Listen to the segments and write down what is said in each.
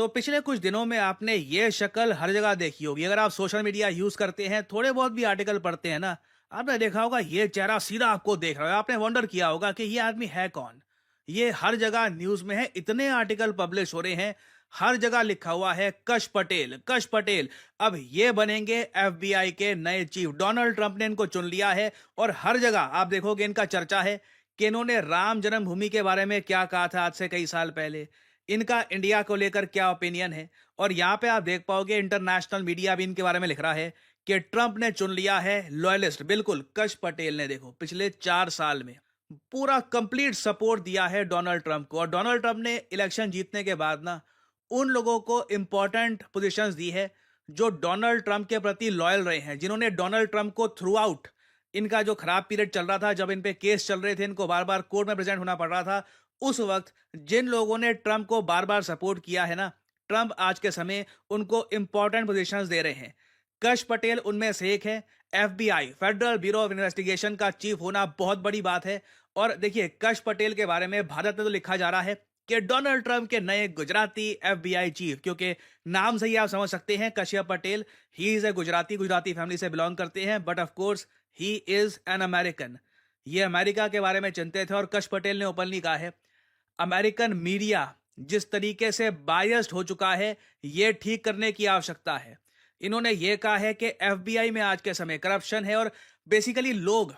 पिछले कुछ दिनों में आपने ये शक्ल हर जगह देखी होगी। अगर आप सोशल मीडिया यूज करते हैं, थोड़े बहुत भी आर्टिकल पढ़ते हैं ना, आपने देखा होगा ये चेहरा सीधा आपको देख रहा है। आपने वंडर किया होगा कि ये आदमी है कौन। ये हर जगह न्यूज में है, इतने आर्टिकल पब्लिश हो रहे हैं, हर जगह लिखा हुआ है कश पटेल, कश पटेल अब ये बनेंगे एफबीआई के नए चीफ। डोनाल्ड ट्रंप ने इनको चुन लिया है और हर जगह आप देखोगे इनका चर्चा है कि इन्होंने राम जन्मभूमि के बारे में क्या कहा था आज से कई साल पहले, इनका इंडिया को लेकर क्या ओपिनियन है। और यहां पे आप देख पाओगे इंटरनेशनल मीडिया भी इनके बारे में लिख रहा है कि ट्रंप ने चुन लिया है लॉयलिस्ट। बिल्कुल, कश पटेल ने देखो पिछले 4 साल में पूरा कंप्लीट सपोर्ट दिया है डोनाल्ड ट्रंप को। और डोनाल्ड ट्रंप ने इलेक्शन जीतने के बाद ना उन लोगों को इंपॉर्टेंट पोजीशंस दी है जो डोनाल्ड ट्रंप के प्रति लॉयल रहे हैं, जिन्होंने डोनाल्ड ट्रंप को थ्रू आउट इनका जो खराब पीरियड चल रहा था, जब इन पे केस चल रहे थे, इनको बार बार कोर्ट में प्रेजेंट होना पड़ रहा था, उस वक्त जिन लोगों ने ट्रंप को बार बार सपोर्ट किया है ना, ट्रंप आज के समय उनको इंपॉर्टेंट पोजीशंस दे रहे हैं। कश पटेल उनमें से एक है। FBI, federal bureau of investigation का चीफ होना बहुत बड़ी बात है। और देखिए, कश पटेल के बारे में भारत में तो लिखा जा रहा है कि डोनाल्ड ट्रंप के नए गुजराती एफबीआई चीफ, क्योंकि नाम से ही आप समझ सकते हैं Kashyap Patel, he is a Gujarati, Gujarati family से बिलोंग करते हैं, but of course he is an American. ये अमेरिका के बारे में चिंतित है और कश पटेल ने ओपनली कहा है अमेरिकन मीडिया जिस तरीके से बायस्ड हो चुका है, ये ठीक करने की आवश्यकता है। इन्होंने ये कहा है कि एफबीआई में आज के समय करप्शन है और बेसिकली लोग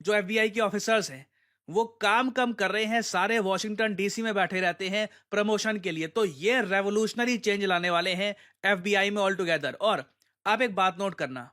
जो एफबीआई के ऑफिसर्स हैं वो काम कम कर रहे हैं, सारे वॉशिंगटन डीसी में बैठे रहते हैं प्रमोशन के लिए। तो ये रेवोल्यूशनरी चेंज लाने वाले हैं एफबीआई में ऑल टुगेदर। और आप एक बात नोट करना,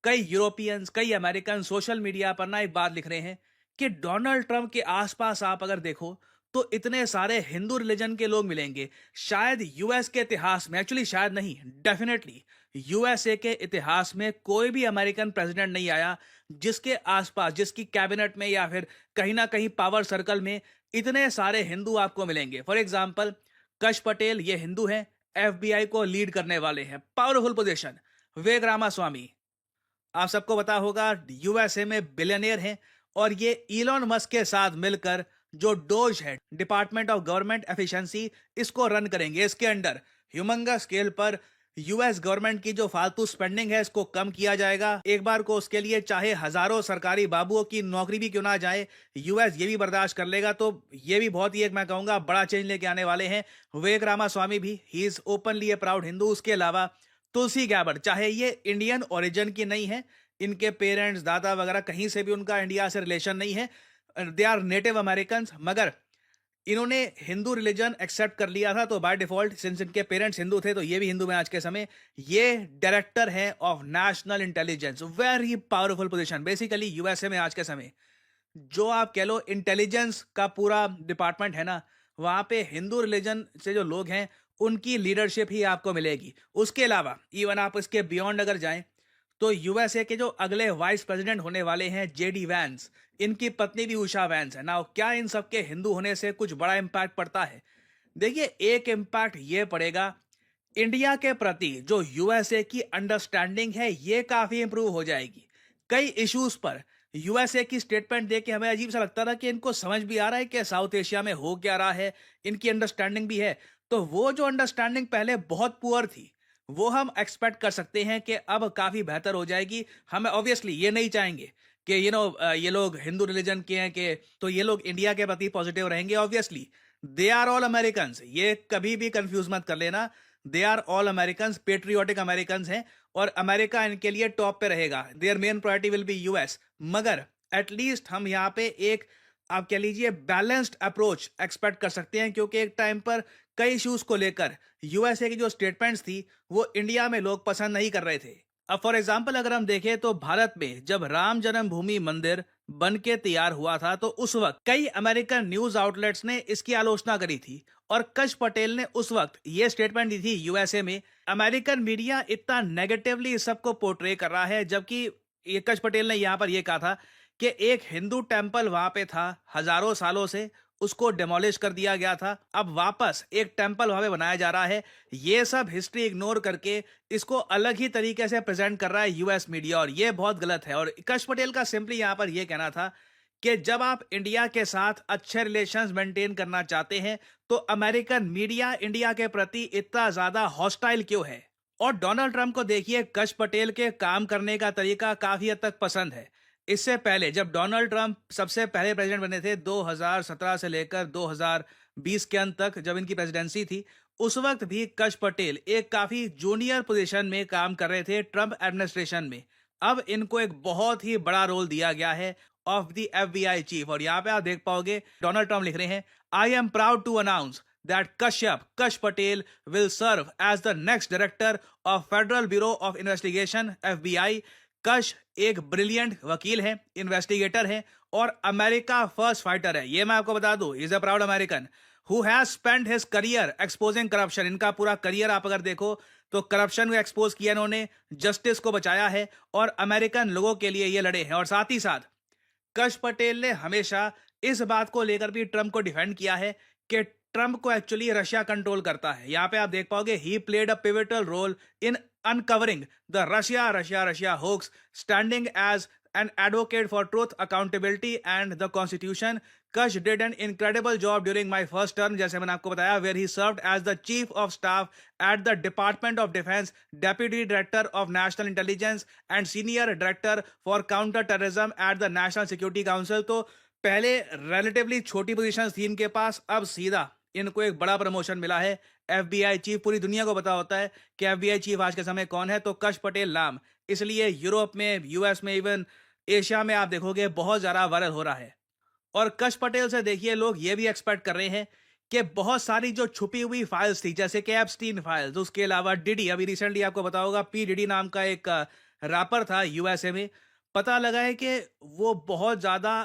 कई यूरोपियंस, कई अमेरिकन सोशल मीडिया पर ना एक बात लिख रहे हैं कि डोनाल्ड ट्रंप के आसपास आप अगर देखो तो इतने सारे हिंदू रिलीजन के लोग मिलेंगे। शायद यूएस के इतिहास में, एक्चुअली शायद नहीं, डेफिनेटली यूएसए के इतिहास में कोई भी अमेरिकन प्रेसिडेंट नहीं आया जिसके आसपास, जिसकी कैबिनेट में या फिर कहीं ना कहीं पावर सर्कल में इतने सारे हिंदू आपको मिलेंगे। फॉर एग्जाम्पल, कश पटेल ये हिंदू हैं, एफबीआई को लीड करने वाले हैं, पावरफुल पोजीशन। विवेक रामास्वामी, आप सबको पता होगा, यूएसए में बिलियनियर हैं और ये इलॉन मस्क के साथ मिलकर जो डोज है, डिपार्टमेंट ऑफ गवर्नमेंट एफिशिएंसी, इसको रन करेंगे। इसके अंडर ह्यूमंगस स्केल पर यूएस गवर्नमेंट की जो फालतू स्पेंडिंग है इसको कम किया जाएगा। एक बार को उसके लिए चाहे हजारों सरकारी बाबुओं की नौकरी भी क्यों ना जाए, यूएस ये भी बर्दाश्त कर लेगा। तो ये भी बहुत ही एक, मैं कहूंगा, बड़ा चेंज लेके आने वाले हैं विवेक रामास्वामी भी। He is openly A proud Hindu. उसके अलावा तुलसी गैबर्ट, चाहे ये इंडियन ओरिजिन की नहीं है, इनके पेरेंट्स, दादा वगैरह कहीं से भी उनका इंडिया से रिलेशन नहीं है, दे आर नेटिव अमेरिकन, मगर इन्होंने हिंदू रिलीजन एक्सेप्ट कर लिया था। तो बाय डिफॉल्ट, सिंस इनके पेरेंट्स हिंदू थे, तो ये भी हिंदू में आज के समय। ये डायरेक्टर हैं of national intelligence, very powerful position basically USA में आज के समय। जो आप कह लो इंटेलिजेंस का पूरा डिपार्टमेंट है ना, वहां पे हिंदू रिलीजन से जो लोग हैं उनकी लीडरशिप ही आपको मिलेगी। उसके अलावा इवन आप इसके बियॉन्ड अगर जाएं तो यूएसए के जो अगले वाइस प्रेसिडेंट होने वाले हैं जेडी वैंस, इनकी पत्नी भी उषा वैंस है ना। क्या इन सबके हिंदू होने से कुछ बड़ा इंपैक्ट पड़ता है? देखिए, एक इंपैक्ट ये पड़ेगा, इंडिया के प्रति जो यूएसए की अंडरस्टैंडिंग है ये काफी इंप्रूव हो जाएगी। कई इश्यूज पर यूएसए की स्टेटमेंट देख के हमें अजीब सा लगता था कि इनको समझ भी आ रहा है कि साउथ एशिया में हो क्या रहा है, इनकी अंडरस्टैंडिंग भी है। तो वो जो अंडरस्टैंडिंग पहले बहुत पुअर थी, वो हम एक्सपेक्ट कर सकते हैं कि अब काफी बेहतर हो जाएगी। हम ऑब्वियसली ये नहीं चाहेंगे कि ये लोग हिंदू रिलीजन के हैं कि तो ये लोग इंडिया के प्रति पॉजिटिव रहेंगे। Obviously they are all American, ये कभी भी कंफ्यूज मत कर लेना। They are all American, patriotic American हैं और अमेरिका इनके लिए टॉप पे रहेगा। Their main priority will be US. मगर एटलीस्ट हम यहाँ पे एक, आप कह लीजिए, बैलेंस्ड अप्रोच एक्सपेक्ट कर सकते हैं, क्योंकि एक टाइम पर कई इश्यूज को लेकर यूएसए की जो स्टेटमेंट्स थी वो इंडिया में लोग पसंद नहीं कर रहे थे। अब फॉर एग्जांपल अगर हम देखें तो भारत में जब राम जन्मभूमि मंदिर बन के तैयार हुआ था तो उस वक्त कई अमेरिकन न्यूज आउटलेट्स ने इसकी आलोचना करी थी और कश पटेल ने उस वक्त ये स्टेटमेंट दी थी यूएसए में, अमेरिकन मीडिया इतना नेगेटिवली इस सबको पोर्ट्रे कर रहा है, जबकि ये कश पटेल ने यहां पर यह कहा था कि एक हिंदू टेम्पल वहां पे था हजारों सालों से, उसको डेमोलिश कर दिया गया था, अब वापस एक टेम्पल वहां पे बनाया जा रहा है। ये सब हिस्ट्री इग्नोर करके इसको अलग ही तरीके से प्रेजेंट कर रहा है यूएस मीडिया और ये बहुत गलत है। और कश पटेल का सिंपली यहां पर यह कहना था कि जब आप इंडिया के साथ अच्छे रिलेशंस मेंटेन करना चाहते हैं तो अमेरिकन मीडिया इंडिया के प्रति इतना ज्यादा हॉस्टाइल क्यों है। और डोनाल्ड ट्रंप को देखिए, कश पटेल के काम करने का तरीका काफी हद तक पसंद है। इससे पहले जब डोनाल्ड ट्रंप सबसे पहले प्रेसिडेंट बने थे 2017 से लेकर 2020 के अंत तक, जब इनकी प्रेसिडेंसी थी, उस वक्त भी कश पटेल एक काफी जूनियर पोजीशन में काम कर रहे थे ट्रंप एडमिनिस्ट्रेशन में। अब इनको एक बहुत ही बड़ा रोल दिया गया है ऑफ द एफबीआई चीफ। और यहाँ पे आप देख पाओगे डोनाल्ड ट्रंप लिख रहे हैं, I am proud to announce that Ksh Patel will serve as the next director of Federal Bureau of Investigation FBI। कश एक ब्रिलियंट वकील है, इन्वेस्टिगेटर है और अमेरिका फर्स्ट फाइटर है। ये मैं आपको बता दूं, is a proud American who has spent his career exposing corruption. इनका पूरा करियर आप अगर देखो तो करप्शन को एक्सपोज किया इन्होंने, जस्टिस को बचाया है और अमेरिकन लोगों के लिए ये लड़े हैं। और साथ ही साथ कश पटेल ने हमेशा इस बात को लेकर भी ट्रंप को डिफेंड किया है कि ट्रंप को एक्चुअली रशिया कंट्रोल करता है। यहां पे आप देख पाओगे, he played a pivotal role in uncovering the Russia hoax, standing as an advocate for truth, accountability and the constitution। Kash did an incredible job during my first term, जैसे मैंने आपको बताया, where he served as the chief of staff at the Department of Defense, deputy director of national intelligence and senior director for counter terrorism at the national security council। तो पहले relatively छोटी position थी इनके पास, अब सीधा इनको एक बड़ा प्रमोशन मिला है, एफबीआई चीफ। पूरी दुनिया को पता होता है कि एफबीआई चीफ आज के समय कौन है, तो कश पटेल नाम इसलिए यूरोप में, यूएस में, इवन एशिया में आप देखोगे बहुत ज्यादा वायरल हो रहा है। और कश पटेल से देखिए लोग ये भी एक्सपेक्ट कर रहे हैं कि बहुत सारी जो छुपी हुई फाइल्स थी, जैसे कि एप्स्टीन फाइल्स, उसके अलावा डिडी, अभी रिसेंटली आपको पता होगा पी डिडी नाम का एक रैपर था यूएसए में, पता लगा है कि वो बहुत ज्यादा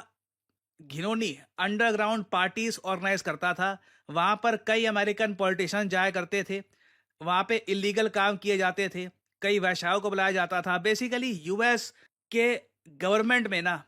घिनौनी अंडरग्राउंड पार्टीज ऑर्गेनाइज करता था। वहां पर कई अमेरिकन पॉलिटिशियन जाया करते थे, वहां पे इलीगल काम किए जाते थे, कई वैश्याओं को बुलाया जाता था। बेसिकली यूएस के गवर्नमेंट में ना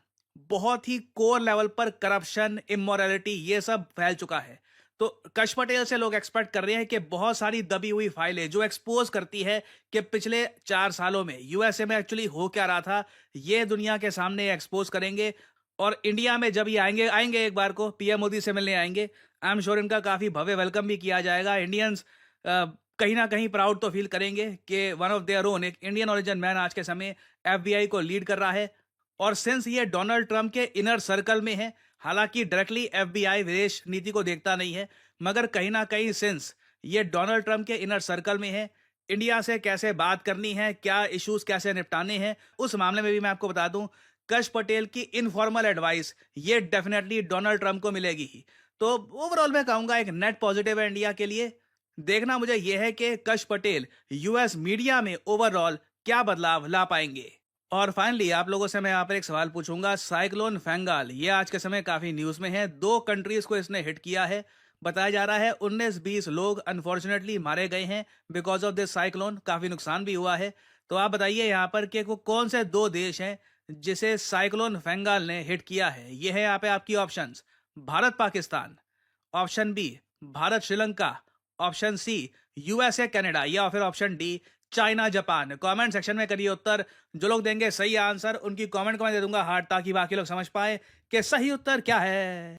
बहुत ही कोर लेवल पर करप्शन, इमोरलिटी, ये सब फैल चुका है। तो कश पटेल से लोग एक्सपेक्ट कर रहे हैं कि बहुत सारी दबी हुई फाइलें जो एक्सपोज करती है कि पिछले 4 सालों में यूएसए में एक्चुअली हो क्या रहा था, ये दुनिया के सामने एक्सपोज करेंगे। और इंडिया में जब ये आएंगे एक बार को पीएम मोदी से मिलने आएंगे, आई एम श्योर इनका काफी भव्य वेलकम भी किया जाएगा। इंडियंस कहीं ना कहीं प्राउड तो फील करेंगे कि वन ऑफ देयर ओन, एक इंडियन ओरिजिन मैन आज के समय एफबीआई को लीड कर रहा है। और सिंस ये डोनाल्ड ट्रंप के इनर सर्कल में है, हालांकि डायरेक्टली एफबीआई विदेश नीति को देखता नहीं है, मगर कहीं ना कहीं सिंस ये डोनाल्ड ट्रंप के इनर सर्कल में है, इंडिया से कैसे बात करनी है, क्या इश्यूज कैसे निपटाने हैं, उस मामले में भी मैं आपको बता दूं, कश पटेल की इनफॉर्मल एडवाइस ये डेफिनेटली डोनाल्ड ट्रंप को मिलेगी ही। तो ओवरऑल मैं कहूंगा एक नेट पॉजिटिव है इंडिया के लिए। देखना मुझे यह है कि कश पटेल यूएस मीडिया में ओवरऑल क्या बदलाव ला पाएंगे। और फाइनली आप लोगों से मैं यहाँ पर एक सवाल पूछूंगा, साइक्लोन फेंगाल ये आज के समय काफी न्यूज में है, 2 कंट्रीज को इसने हिट किया है। बताया जा रहा है 19-20 लोग अनफॉर्चुनेटली मारे गए हैं बिकॉज ऑफ दिस साइक्लोन, काफी नुकसान भी हुआ है। तो आप बताइए यहाँ पर कि वो कौन से 2 देश हैं जिसे साइक्लोन फेंगाल ने हिट किया है। ये है यहाँ पे आपकी options, Bharat Pakistan, option B Bharat Sri Lanka, option C USA Canada, या फिर option D China Japan. Comment section में करिए उत्तर। जो लोग देंगे सही आंसर उनकी कमेंट को मैं दे दूंगा हार्ट, ताकि बाकी लोग समझ पाए कि सही उत्तर क्या है।